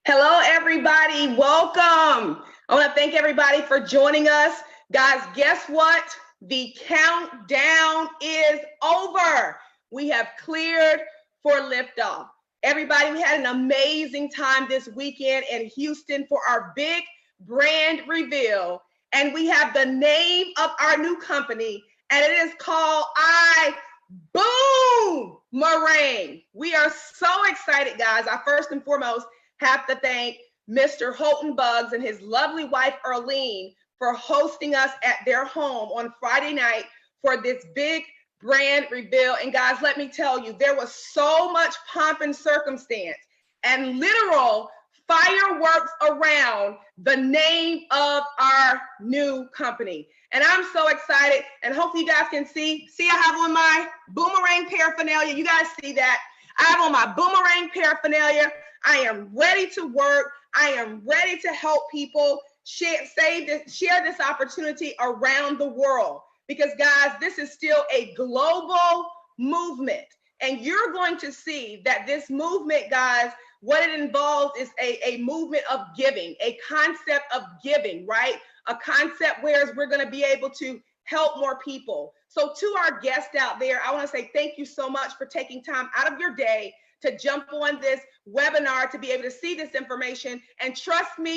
Hello, everybody. Welcome. I want to thank everybody for joining us. Guys, guess what? The countdown is over. We have cleared for liftoff. Everybody, we had an amazing time this weekend in Houston for our big brand reveal. And we have the name of our new company, and it is called iBuumerang. We are so excited, guys. I first and foremost have to thank Mr. Holton Buggs and his lovely wife, Erlene, for hosting us at their home on Friday night for this big brand reveal. And guys, let me tell you, there was so much pomp and circumstance and literal fireworks around the name of our new company. And I'm so excited, and hopefully you guys can see I have on my boomerang paraphernalia. You guys see that? I have on my boomerang paraphernalia. I am ready to work. I am ready to help people share this opportunity around the world. Because guys, this is still a global movement. And you're going to see that this movement, guys, what it involves is a movement of giving, a concept of giving, right? A concept where we're going to be able to help more people. So to our guests out there, I want to say thank you so much for taking time out of your day to jump on this webinar to be able to see this information. And trust me,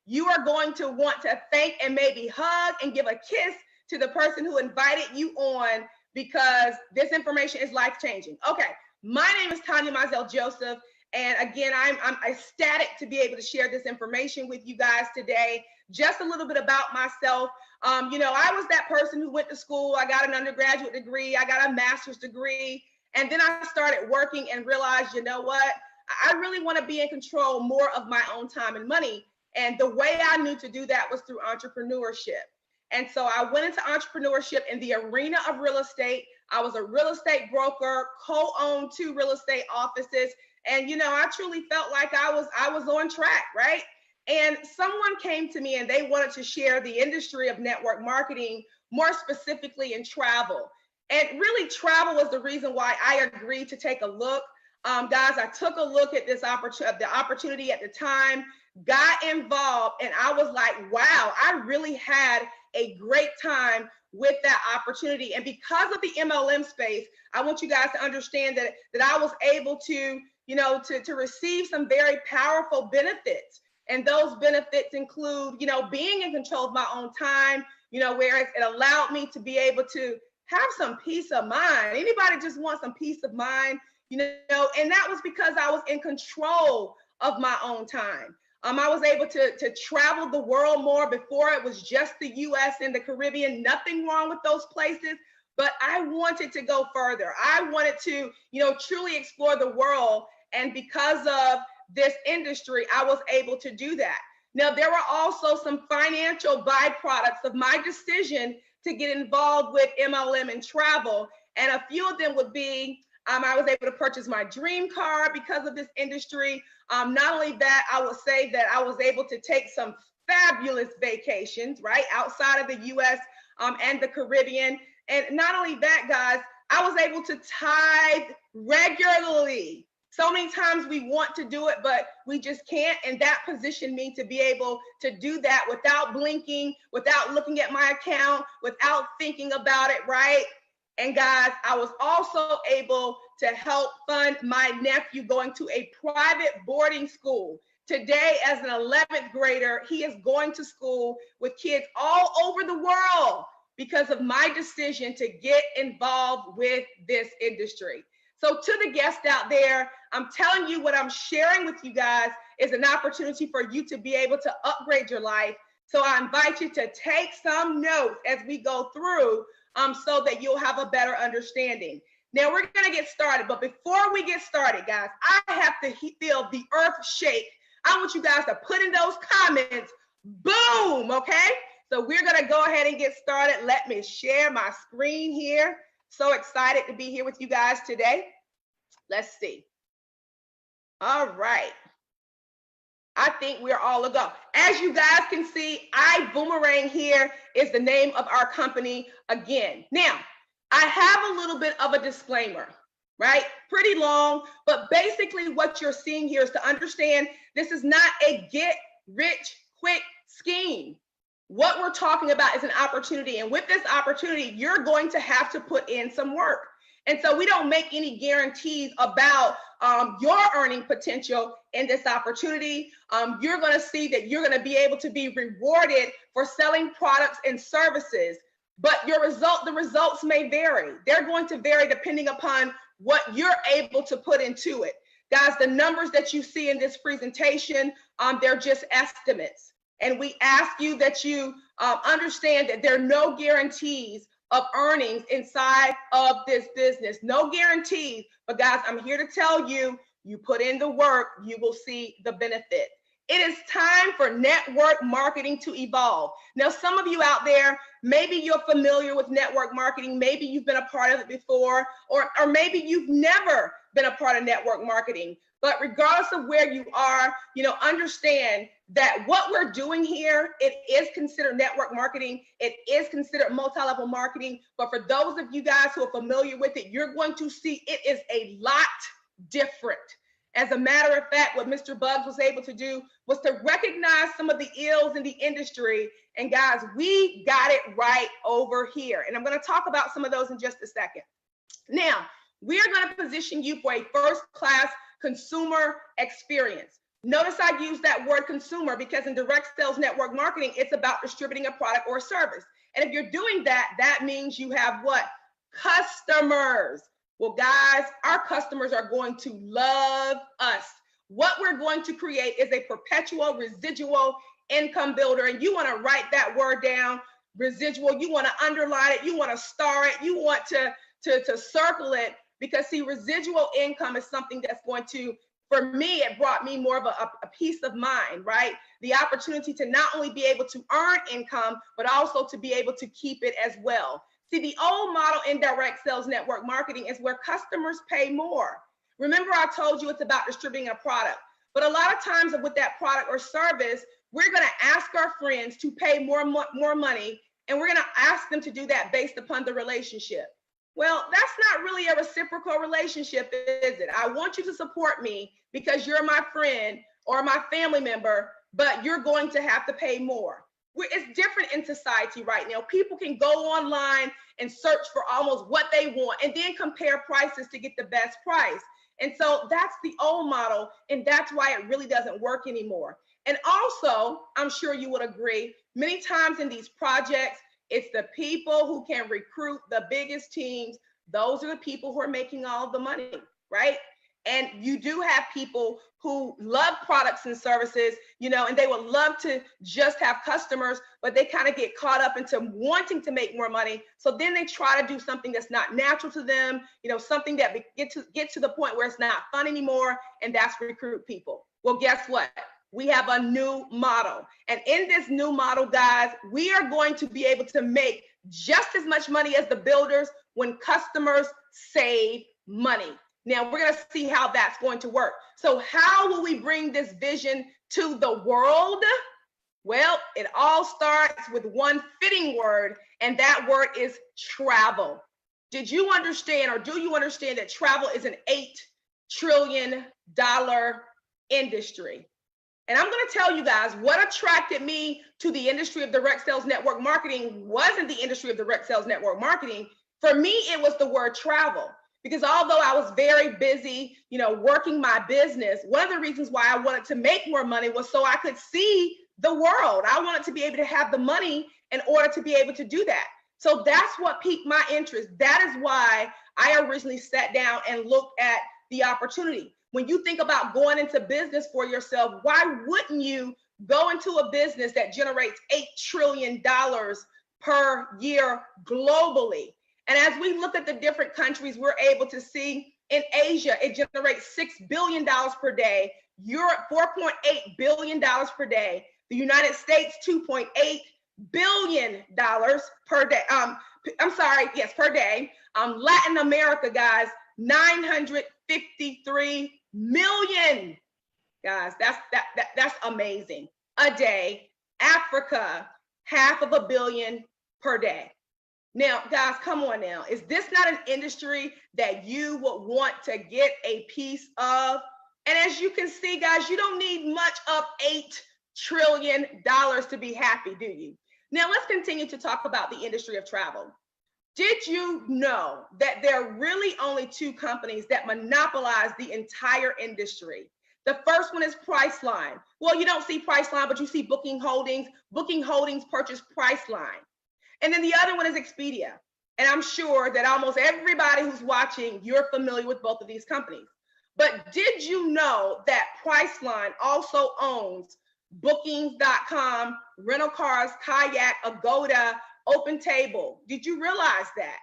you are going to want to thank and maybe hug and give a kiss to the person who invited you on, because this information is life-changing. Okay, my name is Tanya Mizell Joseph. And again, I'm ecstatic to be able to share this information with you guys today. Just a little bit about myself. I was that person who went to school. I got an undergraduate degree. I got a master's degree. And then I started working and realized, you know what? I really want to be in control more of my own time and money. And the way I knew to do that was through entrepreneurship. And so I went into entrepreneurship in the arena of real estate. I was a real estate broker, co-owned 2 real estate offices. And, I truly felt like I was on track, right? And someone came to me and they wanted to share the industry of network marketing, more specifically in travel. And really, travel was the reason why I agreed to take a look. Guys, I took a look at the opportunity at the time, got involved, and I was like, wow, I really had a great time with that opportunity. And because of the MLM space, I want you guys to understand that I was able to, to receive some very powerful benefits. And those benefits include, being in control of my own time, whereas it allowed me to be able to have some peace of mind. Anybody just want some peace of mind, and that was because I was in control of my own time. I was able to travel the world more. Before, it was just the US and the Caribbean. Nothing wrong with those places, but I wanted to go further. I wanted to, truly explore the world. And because of this industry, I was able to do that. Now, there were also some financial byproducts of my decision to get involved with MLM and travel. And a few of them would be, I was able to purchase my dream car because of this industry. Not only that, I will say that I was able to take some fabulous vacations, right, outside of the US and the Caribbean. And not only that, guys, I was able to tithe regularly. So many times we want to do it, but we just can't. And that positioned me to be able to do that without blinking, without looking at my account, without thinking about it, right? And guys, I was also able to help fund my nephew going to a private boarding school. Today, as an 11th grader, he is going to school with kids all over the world because of my decision to get involved with this industry. So to the guests out there, I'm telling you, what I'm sharing with you guys is an opportunity for you to be able to upgrade your life. So I invite you to take some notes as we go through so that you'll have a better understanding. Now we're gonna get started, but before we get started, guys, I have to feel the earth shake. I want you guys to put in those comments, boom, okay? So we're gonna go ahead and get started. Let me share my screen here. So excited to be here with you guys today. Let's see. All right. I think we're all a go. As you guys can see, iBuumerang here is the name of our company again. Now, I have a little bit of a disclaimer. right? Pretty long, but basically what you're seeing here is to understand this is not a get rich quick scheme. What we're talking about is an opportunity. And with this opportunity, you're going to have to put in some work. And so we don't make any guarantees about your earning potential in this opportunity. You're going to see that you're going to be able to be rewarded for selling products and services, but the results may vary. They're going to vary depending upon what you're able to put into it. Guys, the numbers that you see in this presentation, they're just estimates. And we ask you that you understand that there are no guarantees of earnings inside of this business. No guarantees, but guys, I'm here to tell you, you put in the work, you will see the benefit. It is time for network marketing to evolve. Now, some of you out there, maybe you're familiar with network marketing, maybe you've been a part of it before, or maybe you've never been a part of network marketing. But regardless of where you are, understand that what we're doing here, it is considered network marketing. It is considered multi-level marketing. But for those of you guys who are familiar with it, you're going to see it is a lot different. As a matter of fact, what Mr. Buggs was able to do was to recognize some of the ills in the industry. And guys, we got it right over here. And I'm going to talk about some of those in just a second. Now, we are going to position you for a first-class consumer experience. Notice I use that word consumer because in direct sales network marketing, it's about distributing a product or a service. And if you're doing that, that means you have what? Customers. Well, guys, our customers are going to love us. What we're going to create is a perpetual residual income builder. And you want to write that word down, residual. You want to underline it. You want to star it. You want to circle it, because see, residual income is something that's going to, for me, it brought me more of a peace of mind, right? The opportunity to not only be able to earn income, but also to be able to keep it as well. See, the old model in direct sales network marketing is where customers pay more. Remember, I told you it's about distributing a product, but a lot of times with that product or service, we're going to ask our friends to pay more money, and we're going to ask them to do that based upon the relationship. Well, that's not really a reciprocal relationship, is it? I want you to support me because you're my friend or my family member, but you're going to have to pay more. It's different in society right now. People can go online and search for almost what they want and then compare prices to get the best price. And so that's the old model, and that's why it really doesn't work anymore. And also, I'm sure you would agree, many times in these projects, it's the people who can recruit the biggest teams. Those are the people who are making all the money, right? And you do have people who love products and services, and they would love to just have customers, but they kind of get caught up into wanting to make more money. So then they try to do something that's not natural to them, something that get to the point where it's not fun anymore, and that's recruit people. Well, guess what? We have a new model. And in this new model, guys, we are going to be able to make just as much money as the builders when customers save money. Now, we're going to see how that's going to work. So how will we bring this vision to the world? Well, it all starts with one fitting word, and that word is travel. Did you understand, or do you understand that travel is an $8 trillion industry? And I'm going to tell you guys what attracted me to the industry of direct sales network marketing wasn't the industry of direct sales network marketing. For me, it was the word travel. Because although I was very busy, working my business, one of the reasons why I wanted to make more money was so I could see the world. I wanted to be able to have the money in order to be able to do that. So that's what piqued my interest. That is why I originally sat down and looked at the opportunity. When you think about going into business for yourself, why wouldn't you go into a business that generates $8 trillion per year globally? And as we look at the different countries, we're able to see in Asia, it generates $6 billion per day, Europe, $4.8 billion per day, the United States, $2.8 billion per day. Per day. Latin America, guys, 953 million. Guys, that's amazing. A day. Africa, $500 million per day. Now, guys, come on now. Is this not an industry that you would want to get a piece of? And as you can see, guys, you don't need much of $8 trillion to be happy, do you? Now, let's continue to talk about the industry of travel. Did you know that there are really only two companies that monopolize the entire industry? The first one is Priceline. Well, you don't see Priceline, but you see Booking Holdings. Booking Holdings purchased Priceline. And then the other one is Expedia. And I'm sure that almost everybody who's watching, you're familiar with both of these companies. But did you know that Priceline also owns Bookings.com, Rental Cars, Kayak, Agoda, Open Table? Did you realize that?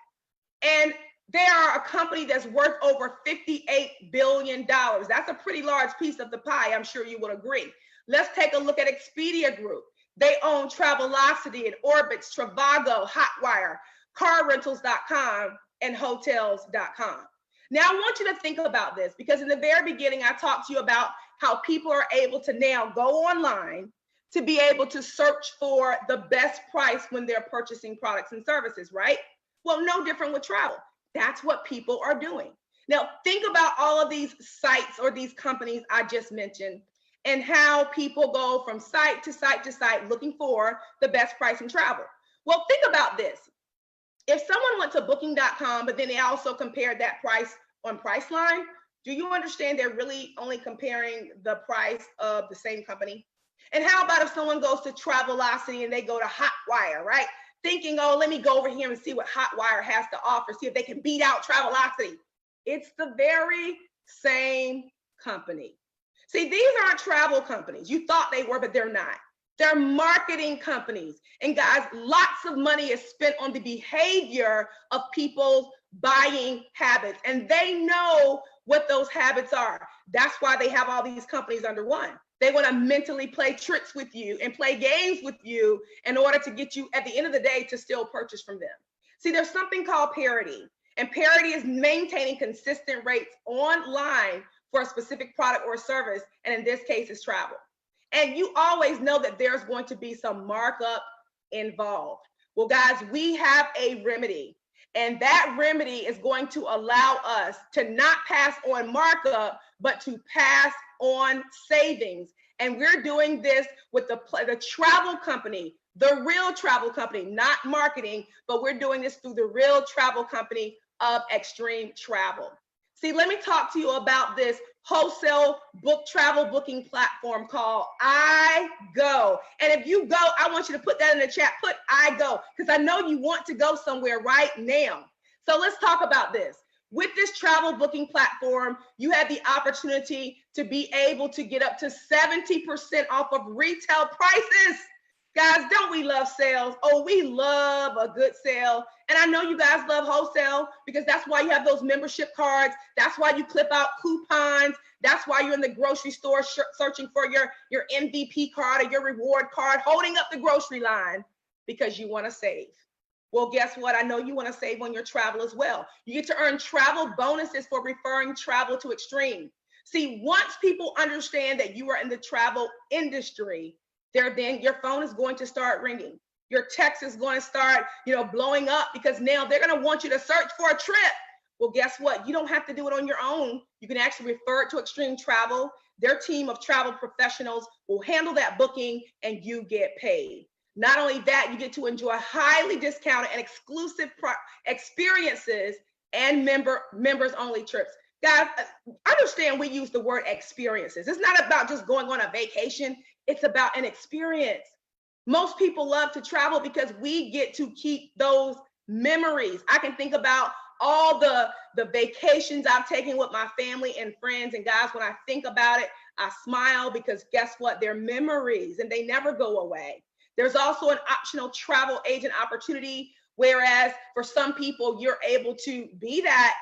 And they are a company that's worth over $58 billion. That's a pretty large piece of the pie, I'm sure you would agree. Let's take a look at Expedia Group. They own Travelocity and Orbitz, Trivago, Hotwire, CarRentals.com, and Hotels.com. Now, I want you to think about this because in the very beginning, I talked to you about how people are able to now go online to be able to search for the best price when they're purchasing products and services, right? Well, no different with travel. That's what people are doing. Now, think about all of these sites or these companies I just mentioned and how people go from site to site to site looking for the best price in travel. Well, think about this. If someone went to Booking.com, but then they also compared that price on Priceline, do you understand they're really only comparing the price of the same company? And how about if someone goes to Travelocity and they go to Hotwire, right? Thinking, oh, let me go over here and see what Hotwire has to offer, see if they can beat out Travelocity. It's the very same company. See, these aren't travel companies. You thought they were, but they're not. They're marketing companies. And guys, lots of money is spent on the behavior of people's buying habits. And they know what those habits are. That's why they have all these companies under one. They want to mentally play tricks with you and play games with you in order to get you at the end of the day to still purchase from them. See, there's something called parity. And parity is maintaining consistent rates online for a specific product or service, and in this case, it's travel. And you always know that there's going to be some markup involved. Well, guys, we have a remedy, and that remedy is going to allow us to not pass on markup, but to pass on savings. And we're doing this with the travel company, the real travel company, not marketing, but we're doing this through the real travel company of Extreme Travel. See, let me talk to you about this wholesale travel booking platform called iGo. And if you go, I want you to put that in the chat, put iGo, because I know you want to go somewhere right now. So let's talk about this. With this travel booking platform, you have the opportunity to be able to get up to 70% off of retail prices. Guys, don't we love sales? Oh, we love a good sale. And I know you guys love wholesale because that's why you have those membership cards. That's why you clip out coupons. That's why you're in the grocery store searching for your MVP card or your reward card, holding up the grocery line because you want to save. Well, guess what? I know you want to save on your travel as well. You get to earn travel bonuses for referring travel to Extreme. See, once people understand that you are in the travel industry, then your phone is going to start ringing. Your text is going to start, blowing up because now they're going to want you to search for a trip. Well, guess what? You don't have to do it on your own. You can actually refer it to Extreme Travel. Their team of travel professionals will handle that booking and you get paid. Not only that, you get to enjoy highly discounted and exclusive experiences and members only trips. Guys, understand we use the word experiences. It's not about just going on a vacation. It's about an experience. Most people love to travel because we get to keep those memories. I can think about all the vacations I've taken with my family and friends. And guys, when I think about it, I smile because guess what? They're memories and they never go away. There's also an optional travel agent opportunity, whereas for some people, you're able to be that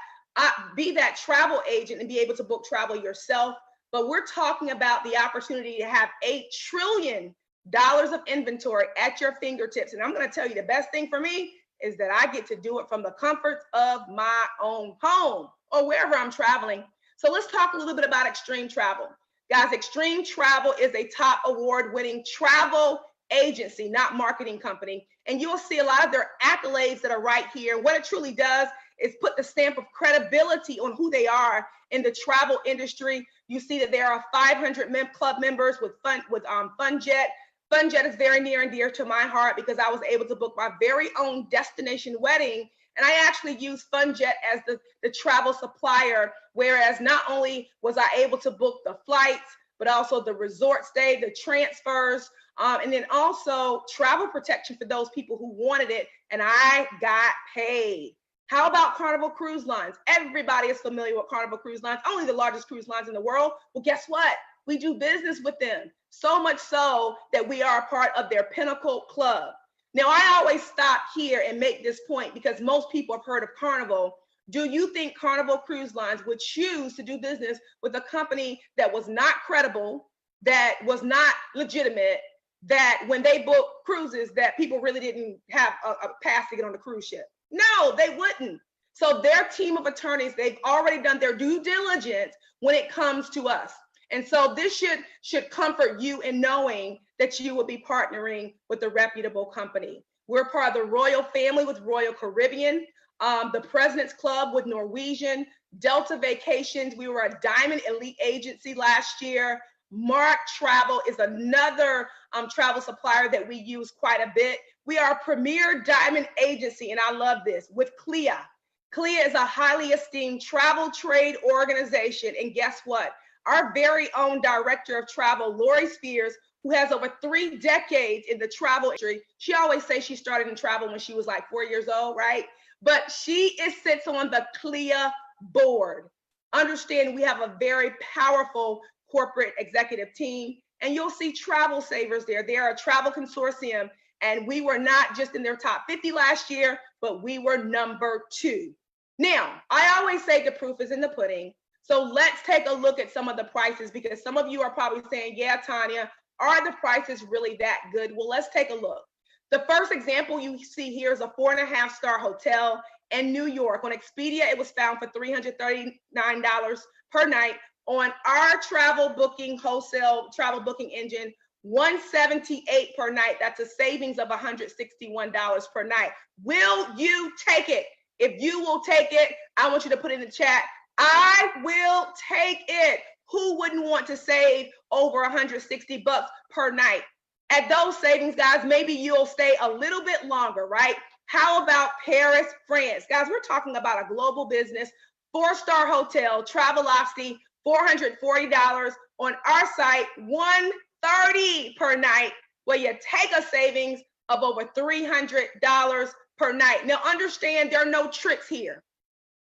travel agent and be able to book travel yourself. But we're talking about the opportunity to have $8 trillion of inventory at your fingertips. And I'm going to tell you the best thing for me is that I get to do it from the comfort of my own home or wherever I'm traveling. So let's talk a little bit about Extreme Travel. Guys, Extreme Travel is a top award-winning travel agency, not marketing company. and you'll see a lot of their accolades that are right here. What it truly does is put the stamp of credibility on who they are in the travel industry. You see that there are 500 club members with FunJet. FunJet is very near and dear to my heart because I was able to book my very own destination wedding. And I actually use FunJet as the travel supplier, whereas not only was I able to book the flights, but also the resort stay, the transfers, and then also travel protection for those people who wanted it, and I got paid. How about Carnival Cruise Lines? Everybody is familiar with Carnival Cruise Lines, only the largest cruise lines in the world. Well, guess what? We do business with them, so much so that we are a part of their Pinnacle Club. Now, I always stop here and make this point because most people have heard of Carnival. Do you think Carnival Cruise Lines would choose to do business with a company that was not credible, that was not legitimate, that when they book cruises that people really didn't have a pass to get on the cruise ship? No, they wouldn't. So their team of attorneys, they've already done their due diligence when it comes to us. And so this should comfort you in knowing that you will be partnering with a reputable company. We're part of the Royal family with Royal Caribbean, the President's Club with Norwegian, Delta Vacations. We were a Diamond Elite agency last year. Mark Travel is another travel supplier that we use quite a bit. We are a premier diamond agency, and I love this, with CLIA. CLIA is a highly esteemed travel trade organization, and guess what? Our very own director of travel, Lori Spears, who has over 3 decades in the travel industry. She always says she started in travel when she was like 4 years old, right? But she sits on the CLIA board. Understand, we have a very powerful corporate executive team, and you'll see Travel Savers there. They're a travel consortium, and we were not just in their top 50 last year, but we were number 2. Now, I always say the proof is in the pudding. So let's take a look at some of the prices, because some of you are probably saying, yeah, Tanya, are the prices really that good? Well, let's take a look. The first example you see here is a 4.5-star hotel in New York. On Expedia, it was found for $339 per night. On our travel booking, wholesale travel booking engine, $178 per night. That's a savings of $161 per night. Will you take it? If you will take it, I want you to put in the chat, I will take it. Who wouldn't want to save over $160 per night? At those savings, guys, maybe you'll stay a little bit longer, right? How about Paris, France? Guys, we're talking about a global business, 4-star hotel, Travelocity, $440 on our site, $130 per night, where you take a savings of over $300 per night. Now, understand there are no tricks here.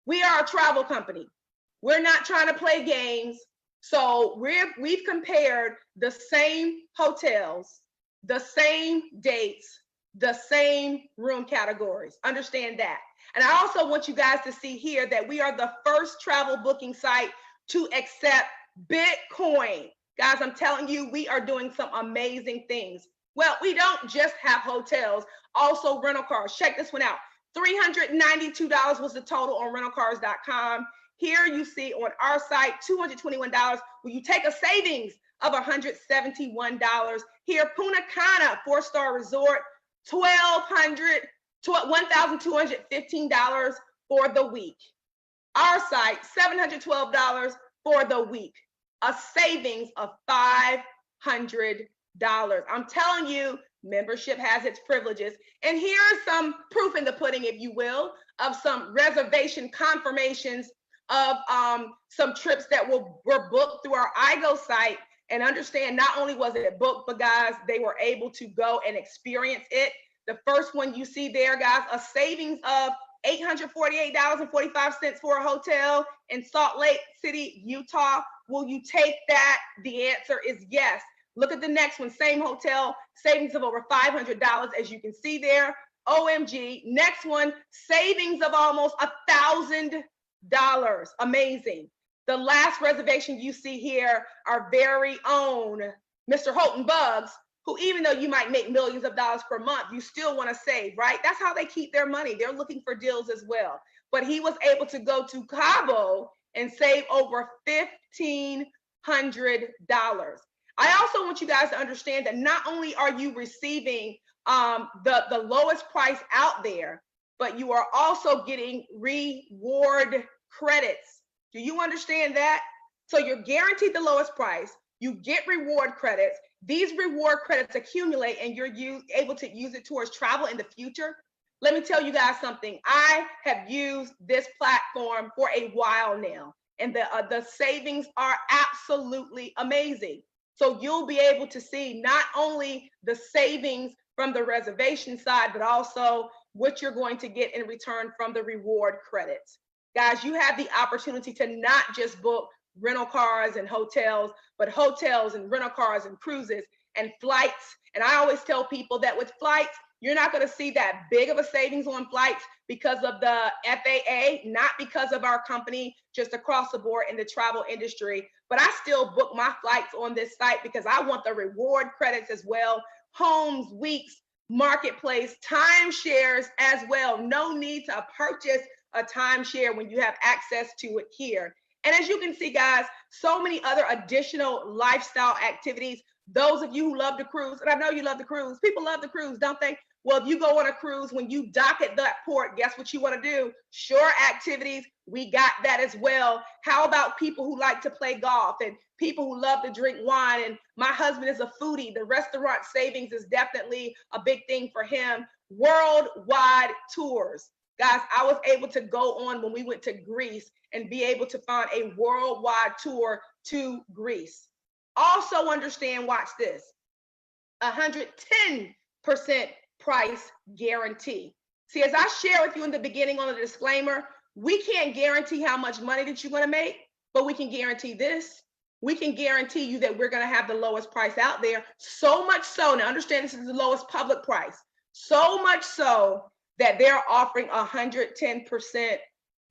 We are a travel company. We're not trying to play games. So we've compared the same hotels, the same dates, the same room categories. Understand that. And I also want you guys to see here that we are the first travel booking site to accept Bitcoin. Guys, I'm telling you, we are doing some amazing things. Well, we don't just have hotels, also rental cars. Check this one out. $392 was the total on rentalcars.com. Here you see on our site, $221. Will you take a savings of $171? Here, Punta Cana, 4-star resort, $1,215 for the week. Our site, $712 for the week. A savings of $500. I'm telling you, membership has its privileges. And here's some proof in the pudding, if you will, of some reservation confirmations of some trips that were booked through our iGo site. And understand, not only was it booked, but guys, they were able to go and experience it. The first one you see there, guys, a savings of $848.45 for a hotel in Salt Lake City, Utah. Will you take that? The answer is yes. Look at the next one, same hotel, savings of over $500, as you can see there. OMG. Next one, savings of almost $1,000. Amazing. The last reservation you see here, our very own Mr. Houghton Bugs, who, even though you might make millions of dollars per month, you still want to save, right? That's how they keep their money. They're looking for deals as well. But he was able to go to Cabo and save over $1,500. I also want you guys to understand that not only are you receiving the lowest price out there, but you are also getting reward credits. Do you understand that? So you're guaranteed the lowest price. You get reward credits. These reward credits accumulate and you're able to use it towards travel in the future. Let me tell you guys something. I have used this platform for a while now, and the savings are absolutely amazing. So you'll be able to see not only the savings from the reservation side, but also what you're going to get in return from the reward credits. Guys, you have the opportunity to not just book rental cars and hotels, but hotels and rental cars and cruises and flights. And I always tell people that with flights, you're not going to see that big of a savings on flights because of the FAA, not because of our company, just across the board in the travel industry. But I still book my flights on this site because I want the reward credits as well. Homes, weeks, marketplace, timeshares as well. No need to purchase a timeshare when you have access to it here. And as you can see, guys, so many other additional lifestyle activities. Those of you who love to cruise, and I know you love to cruise, people love to cruise, don't they? Well, if you go on a cruise, when you dock at that port, guess what you want to do? Shore activities, we got that as well. How about people who like to play golf and people who love to drink wine? And my husband is a foodie. The restaurant savings is definitely a big thing for him. Worldwide tours. Guys, I was able to go on when we went to Greece and be able to find a worldwide tour to Greece. Also understand, watch this, 110% price guarantee. See, as I shared with you in the beginning on the disclaimer, we can't guarantee how much money that you're going to make, but we can guarantee this. We can guarantee you that we're going to have the lowest price out there. So much so, now understand this is the lowest public price. So much so that they're offering 110%,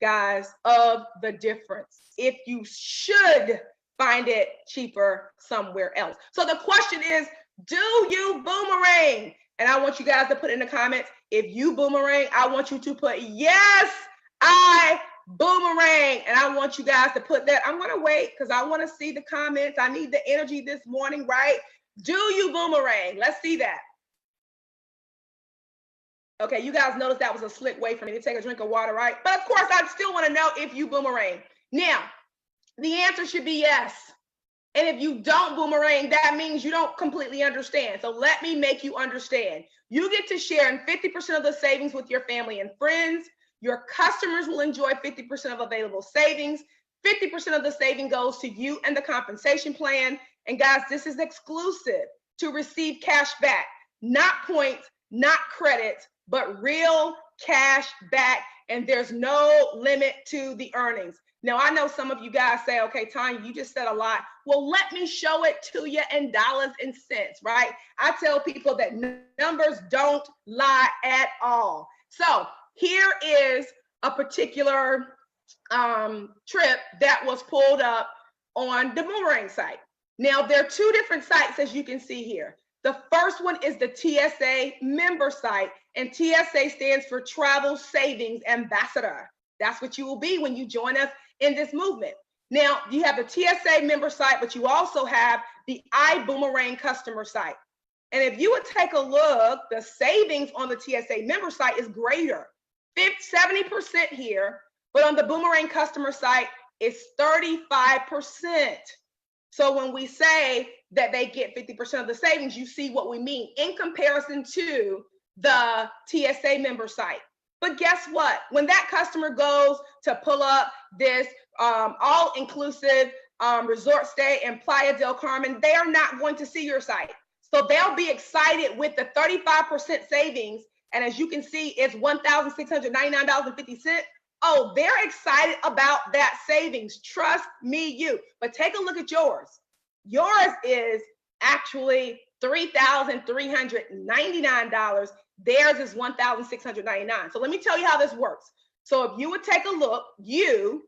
guys, of the difference if you should find it cheaper somewhere else. So the question is, do you boomerang? And I want you guys to put in the comments, if you boomerang, I want you to put, yes, I boomerang. And I want you guys to put that. I'm going to wait because I want to see the comments. I need the energy this morning, right? Do you boomerang? Let's see that. Okay, you guys noticed that was a slick way for me to take a drink of water, right? But of course, I still want to know if you boomerang. Now, the answer should be yes. And if you don't boomerang, that means you don't completely understand. So let me make you understand. You get to share in 50% of the savings with your family and friends. Your customers will enjoy 50% of available savings. 50% of the saving goes to you and the compensation plan. And guys, this is exclusive to receive cash back, not points, not credits, but real cash back. And there's no limit to the earnings. Now, I know some of you guys say, okay, Tanya, you just said a lot. Well, let me show it to you in dollars and cents, right? I tell people that numbers don't lie at all. So here is a particular trip that was pulled up on the Boomerang site. Now, there are two different sites, as you can see here. The first one is the TSA member site, and TSA stands for Travel Savings Ambassador. That's what you will be when you join us in this movement. Now, you have the TSA member site, but you also have the iBuumerang customer site. And if you would take a look, the savings on the TSA member site is greater, 70% here, but on the Boomerang customer site, it's 35%. So when we say that they get 50% of the savings, you see what we mean in comparison to the TSA member site. But guess what? When that customer goes to pull up this all-inclusive resort stay in Playa del Carmen, they are not going to see your site. So they'll be excited with the 35% savings. And as you can see, it's $1,699.50. Oh, they're excited about that savings. Trust me, you. But take a look at yours. Yours is actually $3,399. Theirs is $1,699. So let me tell you how this works. So if you would take a look, you've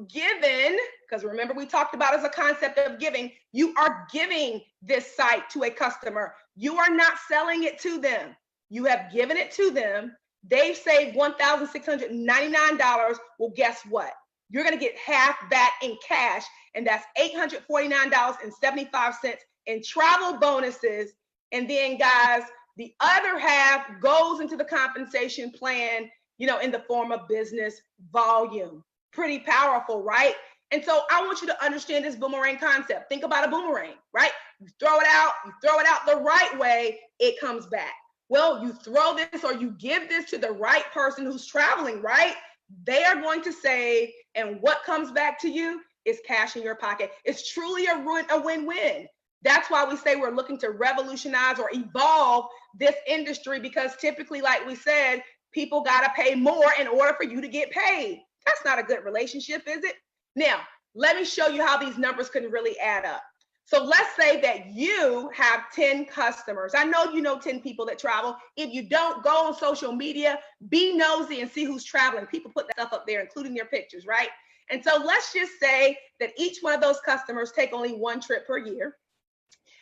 given, because remember we talked about as a concept of giving, you are giving this site to a customer. You are not selling it to them. You have given it to them. They've saved $1,699. Well, guess what? You're going to get half back in cash, and that's $849.75 in travel bonuses. And then, guys, The other half goes into the compensation plan, in the form of business volume. Pretty powerful, right? And so I want you to understand this boomerang concept. Think about a boomerang, right? You throw it out the right way, it comes back. Well, you throw this or you give this to the right person who's traveling, right? They are going to save, and what comes back to you is cash in your pocket. It's truly a win-win. That's why we say we're looking to revolutionize or evolve this industry, because typically, like we said, people got to pay more in order for you to get paid. That's not a good relationship, is it? Now, let me show you how these numbers can really add up. So let's say that you have 10 customers. I know you know 10 people that travel. If you don't, go on social media, be nosy and see who's traveling. People put that stuff up there, including their pictures, right? And so let's just say that each one of those customers take only one trip per year.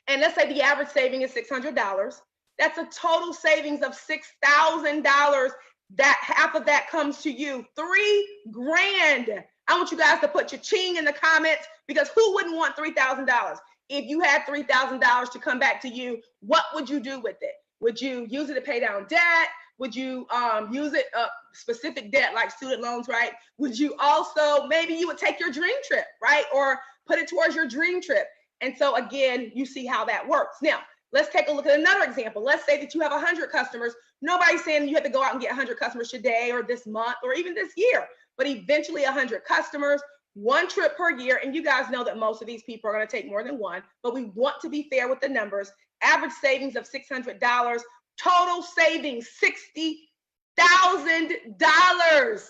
And let's say the average saving is $600. That's a total savings of $6,000. That half of that comes to you, $3,000. I want you guys to put your ching in the comments, because who wouldn't want $3,000? If you had $3,000 to come back to you, what would you do with it? Would you use it to pay down debt? Would you use it specific debt like student loans, right? Would you also, maybe you would take your dream trip, right? Or put it towards your dream trip. And so again, you see how that works. Now, let's take a look at another example. Let's say that you have 100 customers. Nobody's saying you have to go out and get 100 customers today or this month or even this year, but eventually 100 customers, one trip per year. And you guys know that most of these people are going to take more than one, but we want to be fair with the numbers. Average savings of $600, total savings $60,000.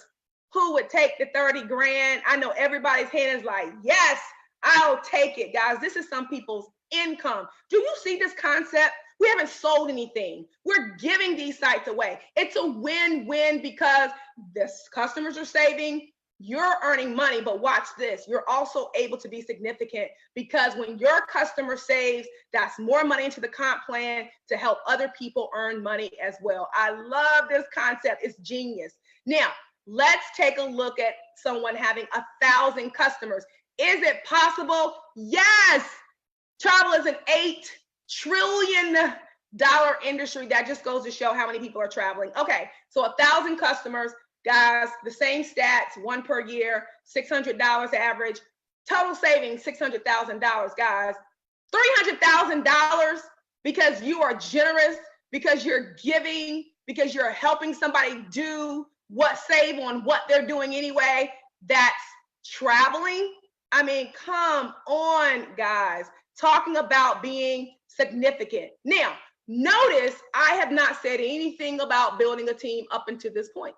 Who would take the 30 grand? I know everybody's hand is like, yes, I'll take it, guys. This is some people's income. Do you see this concept? We haven't sold anything. We're giving these sites away. It's a win-win, because the customers are saving, you're earning money, but watch this. You're also able to be significant, because when your customer saves, that's more money into the comp plan to help other people earn money as well. I love this concept. It's genius. Now, let's take a look at someone having 1,000 customers. Is it possible? Yes. Travel is an $8 trillion industry. That just goes to show how many people are traveling. Okay, so 1,000 customers, guys, the same stats, one per year, $600 average, total savings, $600,000, guys. $300,000 because you are generous, because you're giving, because you're helping somebody save on what they're doing anyway. That's traveling. I mean, come on, guys. Talking about being significant. Now, notice I have not said anything about building a team up until this point.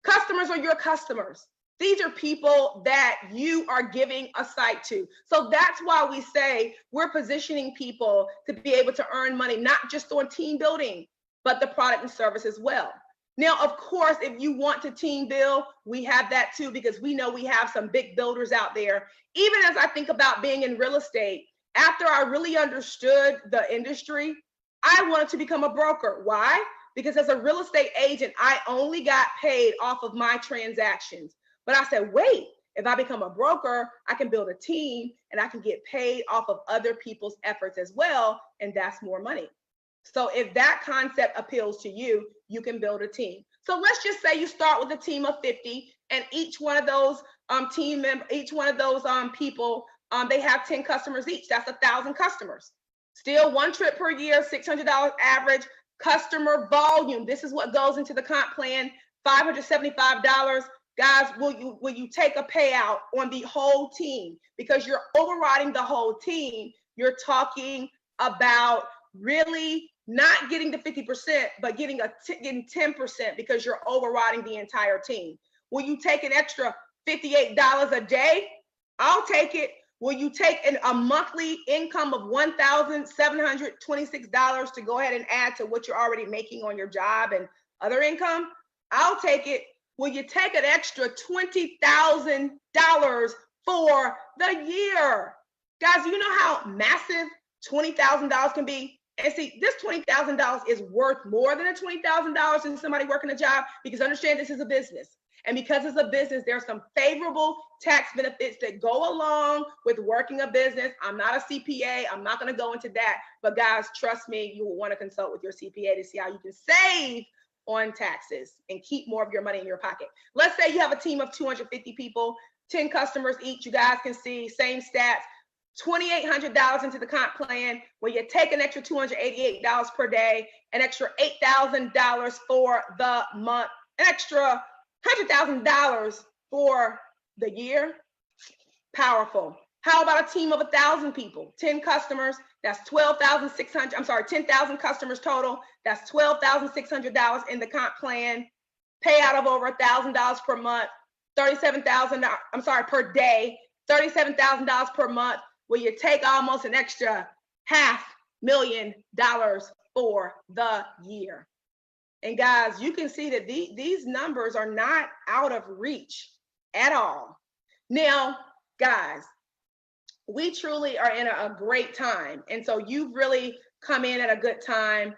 Customers are your customers. These are people that you are giving a site to. So that's why we say we're positioning people to be able to earn money, not just on team building, but the product and service as well. Now, of course, if you want to team build, we have that too, because we know we have some big builders out there. Even as I think about being in real estate, after I really understood the industry, I wanted to become a broker. Why? Because as a real estate agent, I only got paid off of my transactions. But I said, wait, if I become a broker, I can build a team and I can get paid off of other people's efforts as well. And that's more money. So if that concept appeals to you, you can build a team. So let's just say you start with a team of 50, and each one of those people, they have 10 customers each. That's 1,000 customers. Still one trip per year, $600 average. Customer volume. This is what goes into the comp plan. $575. Guys, will you take a payout on the whole team? Because you're overriding the whole team. You're talking about really not getting the 50%, but getting 10%, because you're overriding the entire team. Will you take an extra $58 a day? I'll take it. Will you take a monthly income of $1,726 to go ahead and add to what you're already making on your job and other income? I'll take it. Will you take an extra $20,000 for the year? Guys, you know how massive $20,000 can be? And see, this $20,000 is worth more than a $20,000 in somebody working a job, because understand this is a business. And because it's a business, there are some favorable tax benefits that go along with working a business. I'm not a CPA. I'm not going to go into that. But guys, trust me, you will want to consult with your CPA to see how you can save on taxes and keep more of your money in your pocket. Let's say you have a team of 250 people, 10 customers each. You guys can see same stats. $2,800 into the comp plan, where you take an extra $288 per day, an extra $8,000 for the month, an extra $100,000 for the year. Powerful. How about a team of 1,000 people, 10 customers? That's 12,600. I'm sorry, 10,000 customers total. That's $12,600 in the comp plan. Payout of over $1,000 per month, $37,000. I'm sorry, per day, $37,000 per month. Where you take almost an extra $500,000 for the year. And guys, you can see that these numbers are not out of reach at all. Now, guys, we truly are in a great time. And so you've really come in at a good time,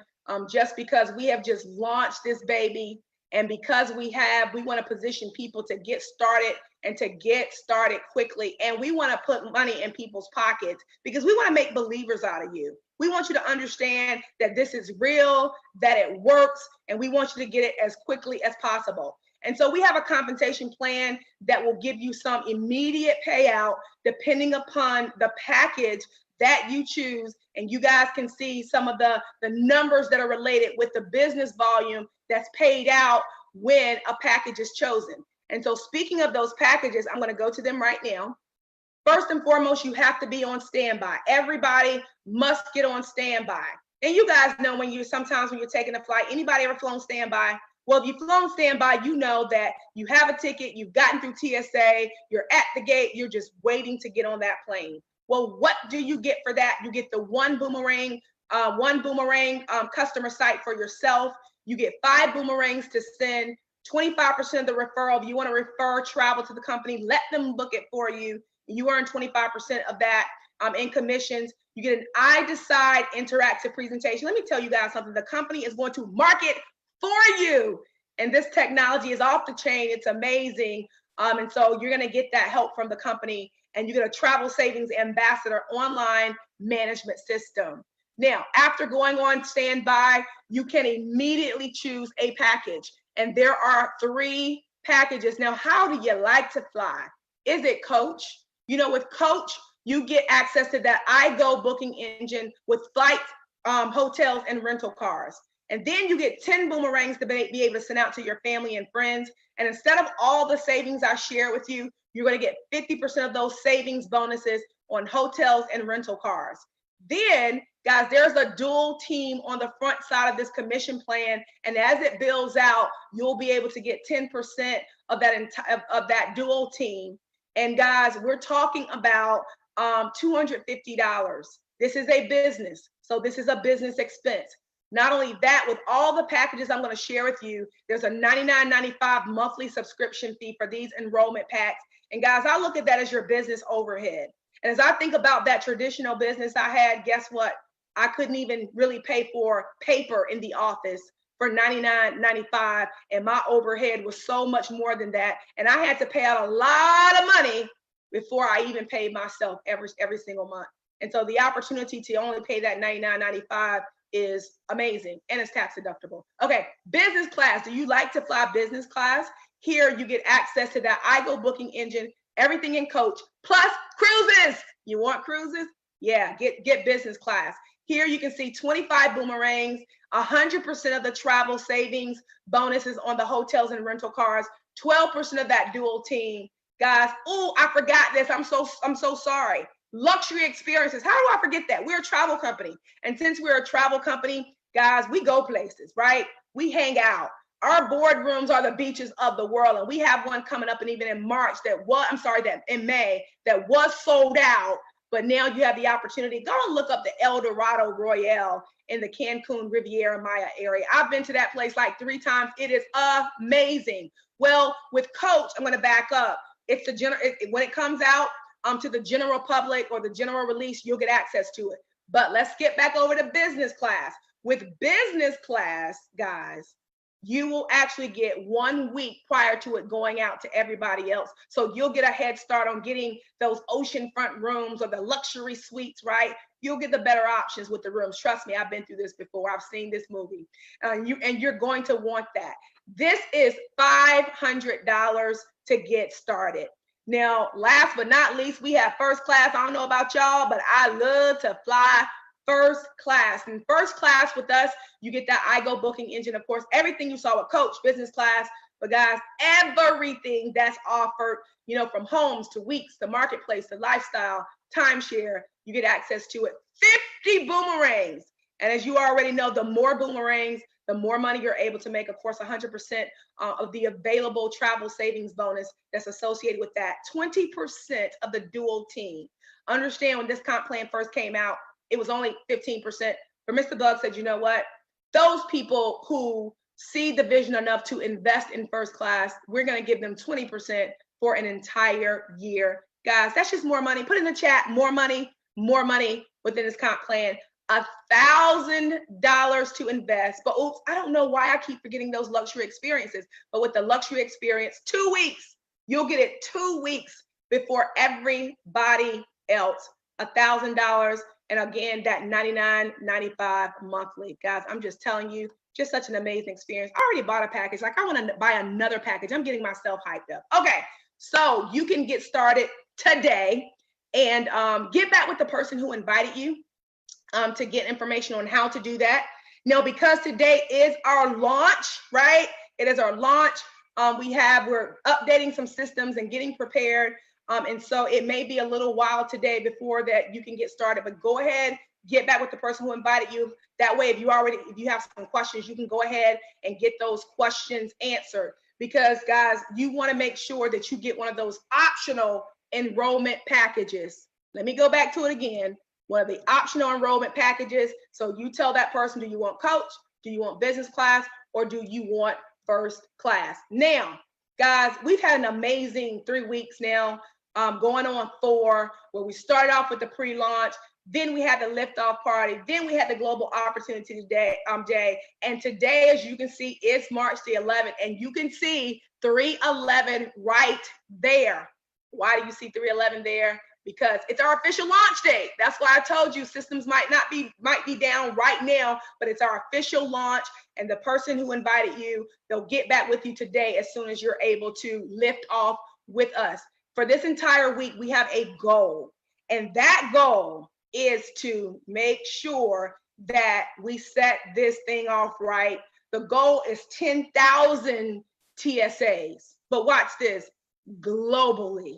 just because we have just launched this baby. And because we want to position people to get started and to get started quickly. And we want to put money in people's pockets, because we want to make believers out of you. We want you to understand that this is real, that it works, and we want you to get it as quickly as possible. And so we have a compensation plan that will give you some immediate payout depending upon the package that you choose. And you guys can see some of the numbers that are related with the business volume that's paid out when a package is chosen. And so speaking of those packages, I'm going to go to them right now. First and foremost, you have to be on standby. Everybody must get on standby. And you guys know sometimes when you're taking a flight, anybody ever flown standby? Well, if you've flown standby, you know that you have a ticket, you've gotten through TSA, you're at the gate, you're just waiting to get on that plane. Well, what do you get for that? You get the one boomerang customer site for yourself. You get 5 boomerangs to send, 25% of the referral. If you want to refer travel to the company, let them book it for you. You earn 25% of that in commissions. You get an I Decide interactive presentation. Let me tell you guys something. The company is going to market for you. And this technology is off the chain. It's amazing. And so you're going to get that help from the company. And you get a travel savings ambassador online management system. Now, after going on standby, you can immediately choose a package. And there are 3 packages. Now, how do you like to fly? Is it Coach? You know, with Coach, you get access to that iGo booking engine with flights, hotels, and rental cars. And then you get 10 boomerangs to be able to send out to your family and friends. And instead of all the savings I share with you, you're going to get 50% of those savings bonuses on hotels and rental cars. Then, guys, there's a dual team on the front side of this commission plan. And as it builds out, you'll be able to get 10% of that dual team. And guys, we're talking about $250. This is a business. So this is a business expense. Not only that, with all the packages I'm going to share with you, there's a $99.95 monthly subscription fee for these enrollment packs. And guys, I look at that as your business overhead. And as I think about that traditional business I had, guess what? I couldn't even really pay for paper in the office for $99.95. And my overhead was so much more than that. And I had to pay out a lot of money before I even paid myself every single month. And so the opportunity to only pay that $99.95 is amazing, and it's tax deductible. Okay, business class. Do you like to fly business class? Here you get access to that iGo booking engine, everything in Coach, plus cruises. You want cruises? Yeah, get business class. Here you can see 25 boomerangs, 100% of the travel savings bonuses on the hotels and rental cars, 12% of that dual team. Guys, oh, I forgot this. I'm so sorry. Luxury experiences. How do I forget that? We're a travel company. And since we're a travel company, guys, we go places, right? We hang out. Our boardrooms are the beaches of the world. And we have one coming up, and even in March that in May, that was sold out. But now you have the opportunity. Go and look up the El Dorado Royale in the Cancun Riviera Maya area. I've been to that place like 3 times. It is amazing. Well, with Coach, I'm going to back up. It's when it comes out to the general public or the general release, you'll get access to it. But let's get back over to business class. With business class, guys, you will actually get 1 week prior to it going out to everybody else. So you'll get a head start on getting those oceanfront rooms or the luxury suites, right? You'll get the better options with the rooms. Trust me, I've been through this before. I've seen this movie. And you're going to want that. This is $500 to get started. Now, last but not least, we have first class. I don't know about y'all, but I love to fly first class. And first class with us, you get that iGo booking engine, of course, everything you saw with Coach, business class. But guys, everything that's offered, you know, from homes to weeks, the marketplace, the lifestyle, timeshare, you get access to it. 50 boomerangs. And as you already know, the more boomerangs, the more money you're able to make. Of course, 100% of the available travel savings bonus that's associated with that. 20% of the dual team. Understand, when this comp plan first came out, it was only 15%. But Mr. Bug said, you know what? Those people who see the vision enough to invest in first class, we're going to give them 20% for an entire year. Guys, that's just more money. Put in the chat, more money within this comp plan. $1,000 to invest. But oops, I don't know why I keep forgetting those luxury experiences. But with the luxury experience, 2 weeks, you'll get it 2 weeks before everybody else. $1,000. And again, that $99.95 monthly. Guys, I'm just telling you, just such an amazing experience. I already bought a package. Like, I want to buy another package. I'm getting myself hyped up. Okay, so you can get started today and get back with the person who invited you to get information on how to do that. Now, because today is our launch, right? It is our launch. We're updating some systems and getting prepared. And so it may be a little while today before that you can get started, but go ahead, get back with the person who invited you. That way, if you have some questions, you can go ahead and get those questions answered. Because guys, you want to make sure that you get one of those optional enrollment packages. Let me go back to it again. One of the optional enrollment packages. So you tell that person, do you want coach? Do you want business class? Or do you want first class? Now, guys, we've had an amazing 3 weeks now, going on 4, where we started off with the pre-launch, then we had the liftoff party, then we had the global opportunity day, and today, as you can see, it's March the 11th, and you can see 3/11 right there. Why do you see 3/11 there? Because it's our official launch date. That's why I told you systems might be down right now, but it's our official launch, and the person who invited you, they'll get back with you today as soon as you're able to lift off with us. For this entire week, we have a goal, and that goal is to make sure that we set this thing off right. The goal is 10,000 TSAs, but watch this, globally.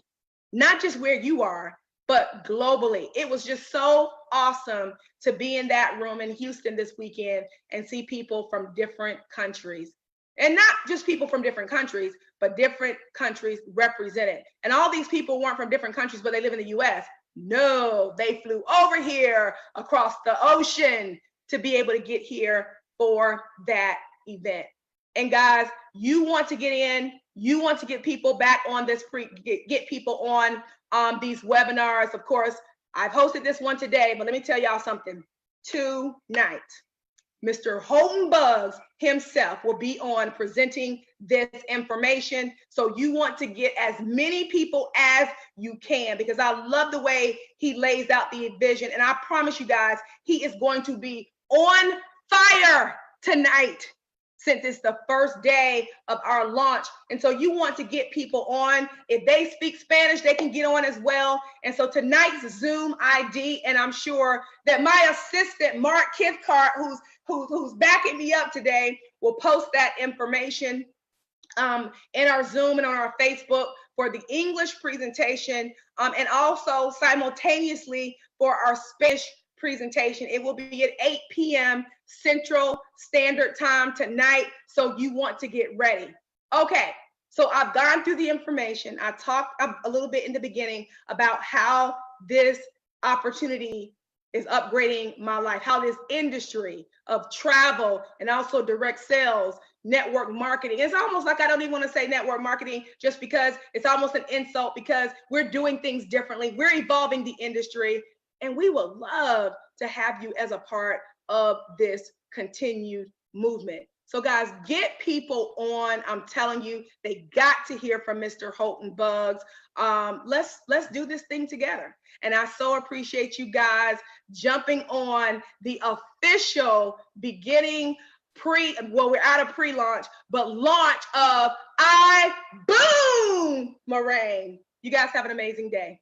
Not just where you are, but globally. It was just so awesome to be in that room in Houston this weekend and see people from different countries. And not just people from different countries, but different countries represented. And all these people weren't from different countries, but they live in the US. No, they flew over here across the ocean to be able to get here for that event. And guys, you want to get in, you want to get people back on this, get people on these webinars. Of course, I've hosted this one today, but let me tell y'all something. Tonight, Mr. Houghton Buggs himself will be on presenting this information. So you want to get as many people as you can, because I love the way he lays out the vision. And I promise you guys, he is going to be on fire tonight, since it's the first day of our launch. And so you want to get people on. If they speak Spanish, they can get on as well. And so tonight's Zoom ID, and I'm sure that my assistant, Mark Kithcart, who's backing me up today, will post that information in our Zoom and on our Facebook for the English presentation, and also simultaneously for our Spanish presentation. It will be at 8 p.m. Central Standard Time tonight, so you want to get ready. Okay, so I've gone through the information. I talked a little bit in the beginning about how this opportunity is upgrading my life, how this industry of travel and also direct sales, network marketing. It's almost like I don't even want to say network marketing, just because it's almost an insult, because we're doing things differently. We're evolving the industry, and we would love to have you as a part of this continued movement. So guys, get people on. I'm telling you, they got to hear from Mr. Houghton Buggs. Let's do this thing together. And I so appreciate you guys jumping on the official beginning we're out of pre-launch, but launch of iBuumerang. You guys have an amazing day.